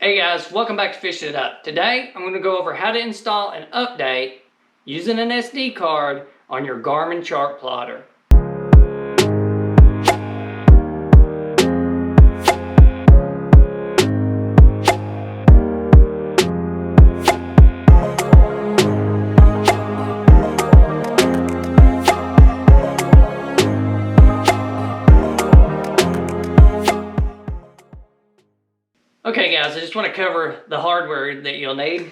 Hey guys, welcome back to Fish It Up. Today I'm going to go over how to install and update using an SD card on your Garmin chart plotter. Okay guys, I just want to cover the hardware that you'll need.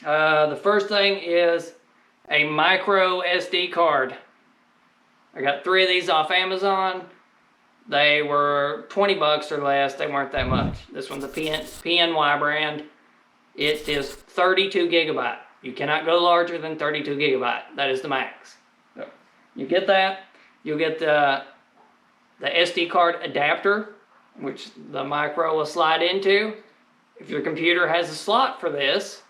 The first thing is a micro SD card. I got 3 of these off Amazon. They were 20 bucks or less. They weren't that much. This one's a PNY brand. It is 32 gigabyte. You cannot go larger than 32 gigabyte. That is the max. So you get that. You'll get the SD card adapter, which the micro will slide into. If your computer has a slot for this,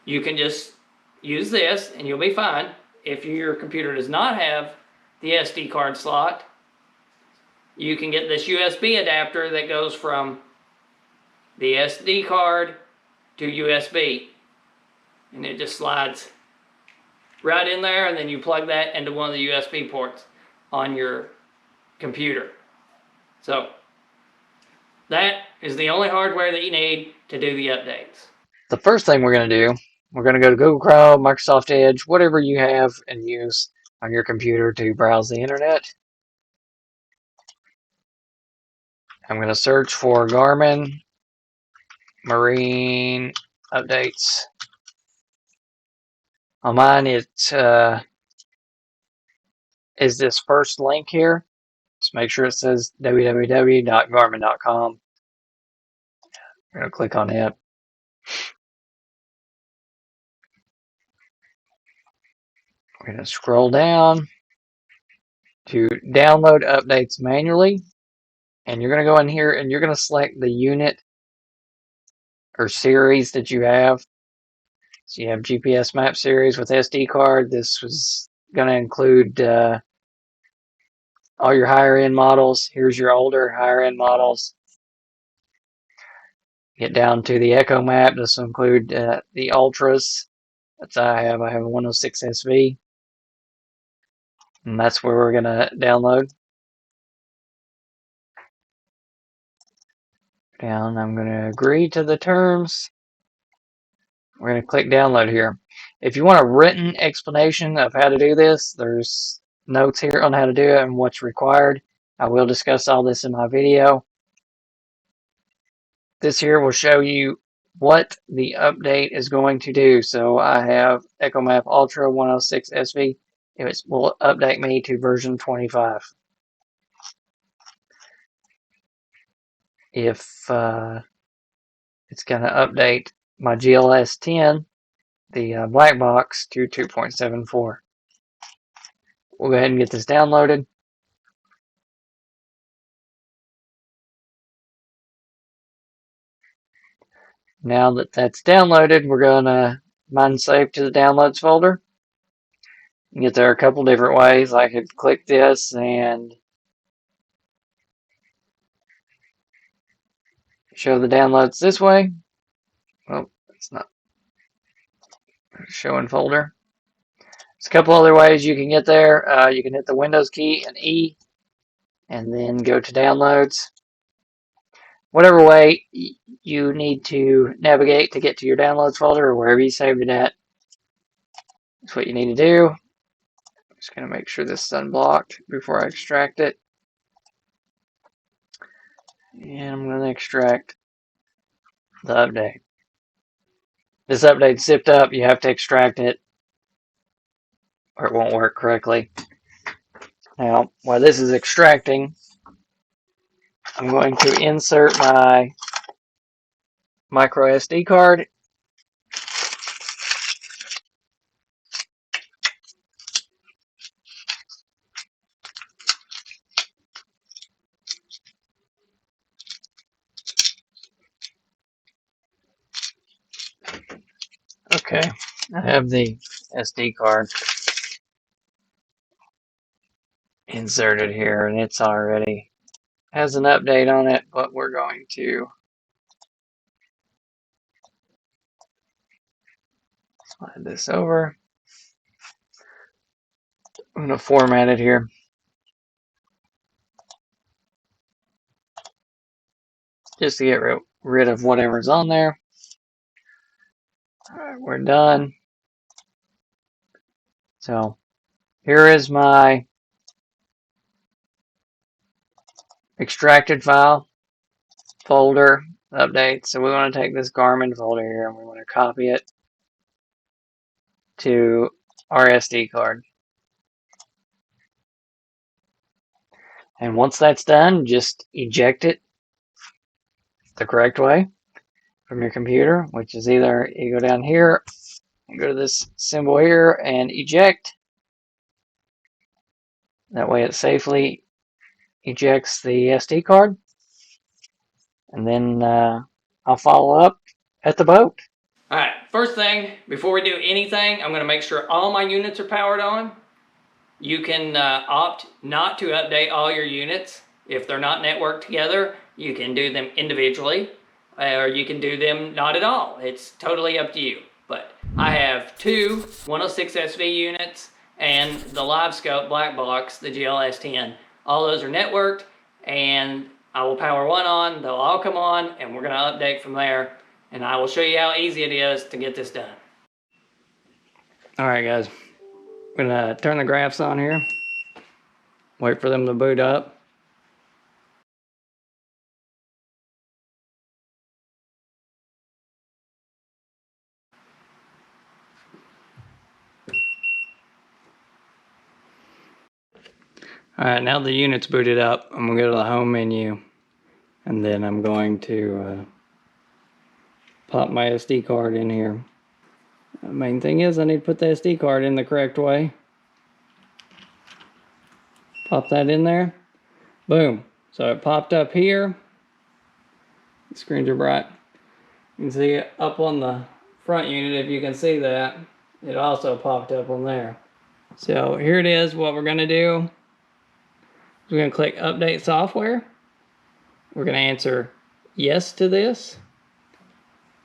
you can just use this and you'll be fine. If your computer does not have the SD card slot, you can get this USB adapter that goes from the SD card to USB, and it just slides right in there, and then you plug that into one of the USB ports on your computer. So that is the only hardware that you need to do the updates. The first thing we're going to do, we're going to go to Google Chrome, Microsoft Edge, whatever you have and use on your computer to browse the internet. I'm going to search for Garmin Marine updates. On mine, it is this first link here. Just make sure it says www.garmin.com. I'm going to click on it. We're going to scroll down to download updates manually. And you're going to go in here and you're going to select the unit or series that you have. So you have GPS map series with SD card. This was going to include all your higher end models. Here's your older higher end models. Get down to the Echo map. This will include the Ultras. That's I have a 106 SV. And that's where we're going to download. Down, I'm going to agree to the terms. We're going to click download here. If you want a written explanation of how to do this, there's notes here on how to do it and what's required. I will discuss all this in my video. This here will show you what the update is going to do. So I have EchoMap Ultra 106 SV. It will update me to version 25. If it's going to update my GLS 10, the black box, to 2.74. We'll go ahead and get this downloaded. Now that that's downloaded, we're going to mine save to the downloads folder. You can get there a couple different ways. I could click this and show the downloads this way. Well, it's not showing folder. There's a couple other ways you can get there. You can hit the Windows key and E and then go to downloads. Whatever way you need to navigate to get to your downloads folder or wherever you saved it at, that's what you need to do. I'm just going to make sure this is unblocked before I extract it. And I'm going to extract the update. This update's zipped up. You have to extract it or it won't work correctly. Now, while this is extracting, I'm going to insert my micro SD card. Okay, I have the SD card inserted here and it's already has an update on it, but we're going to slide this over. I'm going to format it here. Just to get rid of whatever's on there. Alright, we're done. So here is my extracted file folder update. So we want to take this Garmin folder here and we want to copy it to our SD card. And once that's done, just eject it the correct way from your computer, which is either you go down here and go to this symbol here and eject. That way it safely ejects the SD card. And then I'll follow up at the boat. Alright, first thing, before we do anything, I'm going to make sure all my units are powered on. You can opt not to update all your units. If they're not networked together, you can do them individually, or you can do them not at all. It's totally up to you. But I have two 106 SV units and the LiveScope black box, the GLS10. All those are networked, and I will power one on, they'll all come on, and we're going to update from there. And I will show you how easy it is to get this done. Alright guys, I'm going to turn the graphs on here. Wait for them to boot up. Alright, now the unit's booted up, I'm going to go to the home menu. And then I'm going to pop my SD card in here. The main thing is I need to put the SD card in the correct way. Pop that in there. Boom. So it popped up here. The screens are bright. You can see it up on the front unit, if you can see that. It also popped up on there. So here it is. What we're going to do, we're going to click Update Software. We're going to answer yes to this.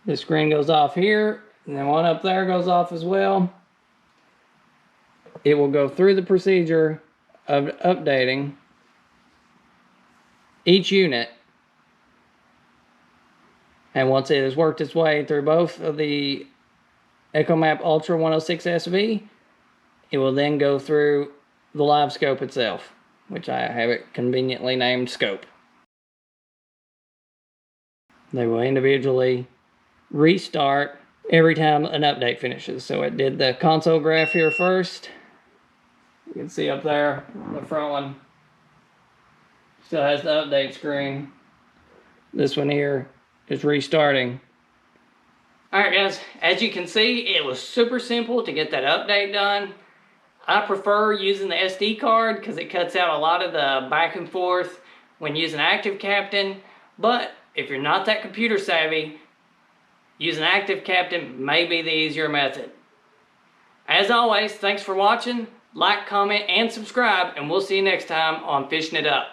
The screen goes off here, and then one up there goes off as well. It will go through the procedure of updating each unit. And once it has worked its way through both of the EchoMap Ultra 106 SV, it will then go through the LiveScope itself, which I have it conveniently named Scope. They will individually restart every time an update finishes. So it did the console graph here first. You can see up there, the front one still has the update screen. This one here is restarting. Alright guys, as you can see, it was super simple to get that update done. I prefer using the SD card because it cuts out a lot of the back and forth when using Active Captain. But if you're not that computer savvy, using Active Captain may be the easier method. As always, thanks for watching. Like, comment, and subscribe, and we'll see you next time on Fishing It Up.